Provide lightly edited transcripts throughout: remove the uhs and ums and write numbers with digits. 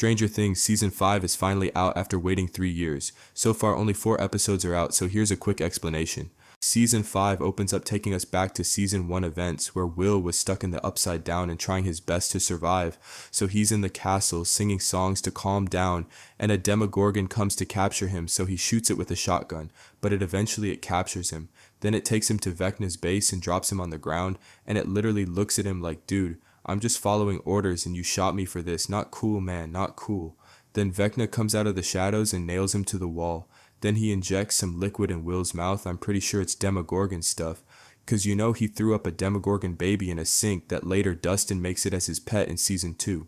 Stranger Things Season 5 is finally out after waiting 3 years. So far only 4 episodes are out, so here's a quick explanation. Season 5 opens up taking us back to Season 1 events where Will was stuck in the Upside Down and trying his best to survive. So he's in the castle singing songs to calm down, and a Demogorgon comes to capture him, so he shoots it with a shotgun, but it captures him. Then it takes him to Vecna's base and drops him on the ground, and it literally looks at him like, dude, I'm just following orders and you shot me for this. Not cool, man, not cool. Then Vecna comes out of the shadows and nails him to the wall. Then he injects some liquid in Will's mouth. I'm pretty sure it's Demogorgon stuff, cause you know he threw up a Demogorgon baby in a sink that later Dustin makes it as his pet in Season 2.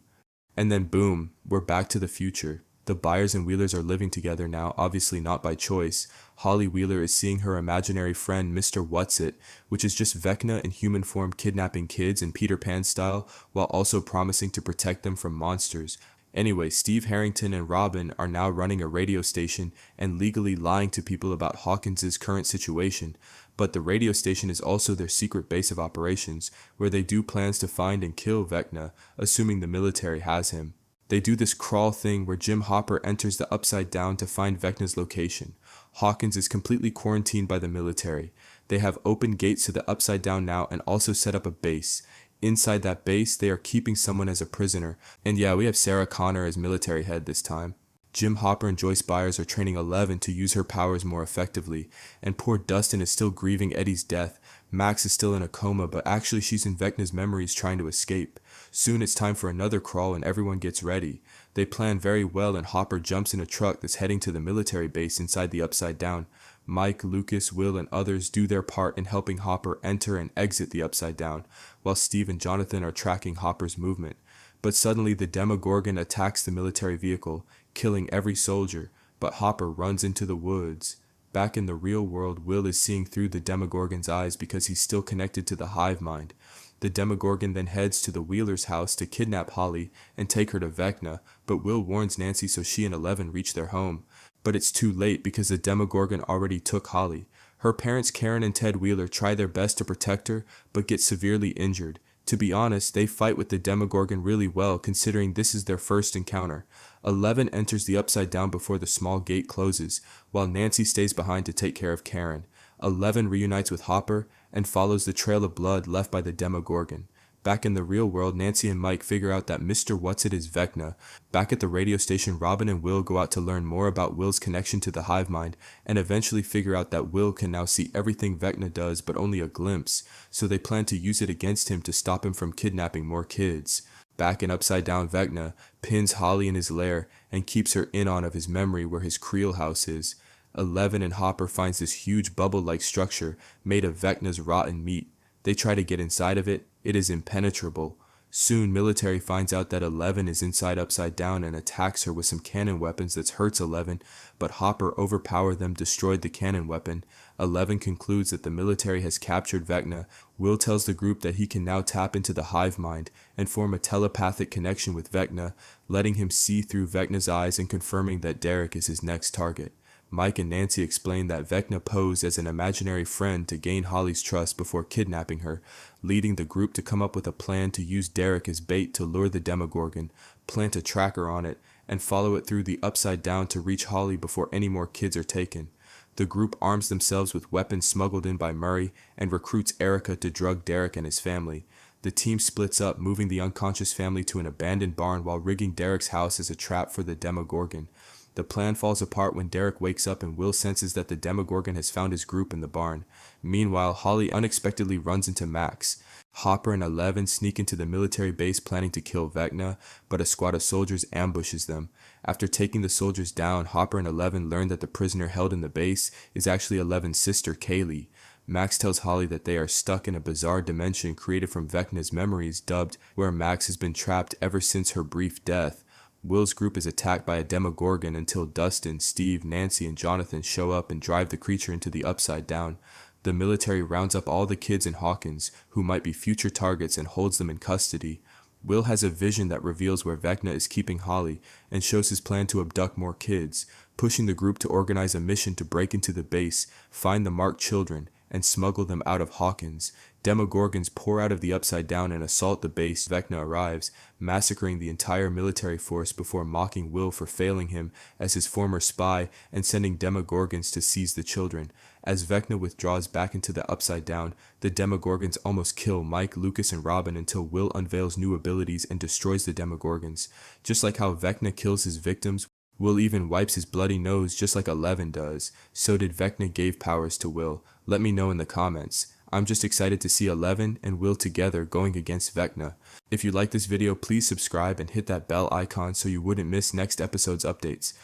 And then boom, we're back to the future. The Byers and Wheelers are living together now, obviously not by choice. Holly Wheeler is seeing her imaginary friend Mr. Whatsit, which is just Vecna in human form kidnapping kids in Peter Pan style, while also promising to protect them from monsters. Anyway, Steve Harrington and Robin are now running a radio station and legally lying to people about Hawkins' current situation, but the radio station is also their secret base of operations, where they do plans to find and kill Vecna, assuming the military has him. They do this crawl thing where Jim Hopper enters the Upside Down to find Vecna's location. Hawkins is completely quarantined by the military. They have open gates to the Upside Down now and also set up a base. Inside that base, they are keeping someone as a prisoner. And yeah, we have Sarah Connor as military head this time. Jim Hopper and Joyce Byers are training Eleven to use her powers more effectively. And poor Dustin is still grieving Eddie's death. Max is still in a coma, but actually she's in Vecna's memories trying to escape. Soon it's time for another crawl and everyone gets ready. They plan very well and Hopper jumps in a truck that's heading to the military base inside the Upside Down. Mike, Lucas, Will, and others do their part in helping Hopper enter and exit the Upside Down, while Steve and Jonathan are tracking Hopper's movement. But suddenly the Demogorgon attacks the military vehicle, killing every soldier, but Hopper runs into the woods. Back in the real world, Will is seeing through the Demogorgon's eyes because he's still connected to the hive mind. The Demogorgon then heads to the Wheeler's house to kidnap Holly and take her to Vecna, but Will warns Nancy so she and Eleven reach their home. But it's too late because the Demogorgon already took Holly. Her parents Karen and Ted Wheeler try their best to protect her, but get severely injured. To be honest, they fight with the Demogorgon really well considering this is their first encounter. Eleven enters the Upside Down before the small gate closes, while Nancy stays behind to take care of Karen. Eleven reunites with Hopper and follows the trail of blood left by the Demogorgon. Back in the real world, Nancy and Mike figure out that Mr. Whatsit is Vecna. Back at the radio station, Robin and Will go out to learn more about Will's connection to the hive mind, and eventually figure out that Will can now see everything Vecna does but only a glimpse, so they plan to use it against him to stop him from kidnapping more kids. Back in Upside Down, Vecna pins Holly in his lair and keeps her in on of his memory where his Creel house is. Eleven and Hopper finds this huge bubble-like structure made of Vecna's rotten meat. They try to get inside of it. It is impenetrable. Soon, military finds out that Eleven is inside Upside Down and attacks her with some cannon weapons that hurts Eleven, but Hopper overpowered them, destroyed the cannon weapon. Eleven concludes that the military has captured Vecna. Will tells the group that he can now tap into the hive mind and form a telepathic connection with Vecna, letting him see through Vecna's eyes and confirming that Derek is his next target. Mike and Nancy explain that Vecna posed as an imaginary friend to gain Holly's trust before kidnapping her, leading the group to come up with a plan to use Derek as bait to lure the Demogorgon, plant a tracker on it, and follow it through the Upside Down to reach Holly before any more kids are taken. The group arms themselves with weapons smuggled in by Murray and recruits Erica to drug Derek and his family. The team splits up, moving the unconscious family to an abandoned barn while rigging Derek's house as a trap for the Demogorgon. The plan falls apart when Derek wakes up and Will senses that the Demogorgon has found his group in the barn. Meanwhile, Holly unexpectedly runs into Max. Hopper and Eleven sneak into the military base planning to kill Vecna, but a squad of soldiers ambushes them. After taking the soldiers down, Hopper and Eleven learn that the prisoner held in the base is actually Eleven's sister, Kaylee. Max tells Holly that they are stuck in a bizarre dimension created from Vecna's memories, dubbed where Max has been trapped ever since her brief death. Will's group is attacked by a Demogorgon until Dustin, Steve, Nancy, and Jonathan show up and drive the creature into the Upside Down. The military rounds up all the kids in Hawkins, who might be future targets, and holds them in custody. Will has a vision that reveals where Vecna is keeping Holly and shows his plan to abduct more kids, pushing the group to organize a mission to break into the base, find the marked children, and smuggle them out of Hawkins. Demogorgons pour out of the Upside Down and assault the base. Vecna arrives, massacring the entire military force before mocking Will for failing him as his former spy and sending Demogorgons to seize the children. As Vecna withdraws back into the Upside Down, the Demogorgons almost kill Mike, Lucas, and Robin until Will unveils new abilities and destroys the Demogorgons. Just like how Vecna kills his victims, Will even wipes his bloody nose just like Eleven does. So did Vecna give powers to Will? Let me know in the comments. I'm just excited to see Eleven and Will together going against Vecna. If you like this video, please subscribe and hit that bell icon so you wouldn't miss next episode's updates.